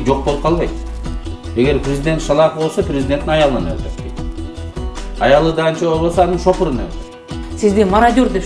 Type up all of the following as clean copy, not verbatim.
жок болуп калбайт. Эгер президент шалаакы болсо, президенттин аялын өлтүрөт дейт. Аялы данчы болбосо, анын шопурун өлтүрөт. Сизди мародер деп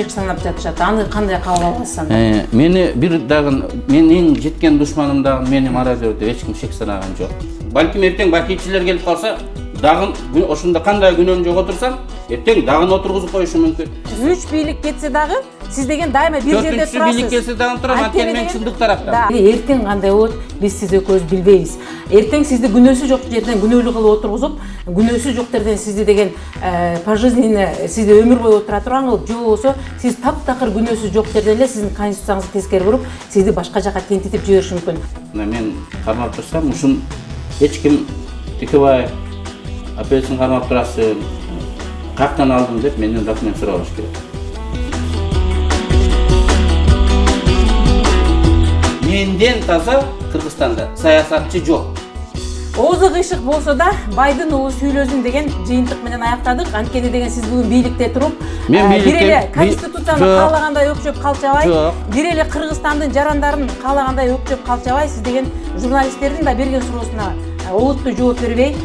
санап жатышат. Аны кандай кабыл аласыз? Мени бир дагы менин эң жеткен душманым дагы мени мародер деп эч ким шек санаган жок. Балким эртең бакийчилер келип калса, дагы ошондо кандай күнөөм жок отурсам, эртең дагы отургузуп коюшу мүмкүн. Үч бийлик кетсе дагы сиз деген дайыма бир жерде турасыз. Төртүнчү бийлик келсе дагы турам, анткени мен чындык тараптамын. Эртең кандай болот, биз сиз экөөбүз билбейбиз. Эртең сизди күнөөсү жок жерден күнөөлүү кылып отургузуп, күнөөсү жок жерден сизди деген пожизненно сизди өмүр бою отура турган кылып, же болбосо сиз таптакыр күнөөсү жок жерден эле сиздин конституцияңызды тескери буруп, сизди башка жака тентитип жибериши мүмкүн. Мен кармап турсам, ушун эч ким Текебаев апелляцияны кармап турасы, каяктан алдым деп менден документ сурабаш керек. Менден таза Кыргызстанда саясатчы жок. Оозу кыйшык болсо да байдын угу сүйлөсүн деген жыйынтык менен аяктадык. Анткени деген сиз бүгүн бийликте туруп, бир эле конституцияны каалагандай өкчөп калчабай, бир эле Кыргызстандын жарандарын каалагандай өкчөп калчабай, сиз деген журналисттердин да берген суроосуна олуттуу жооп бербей,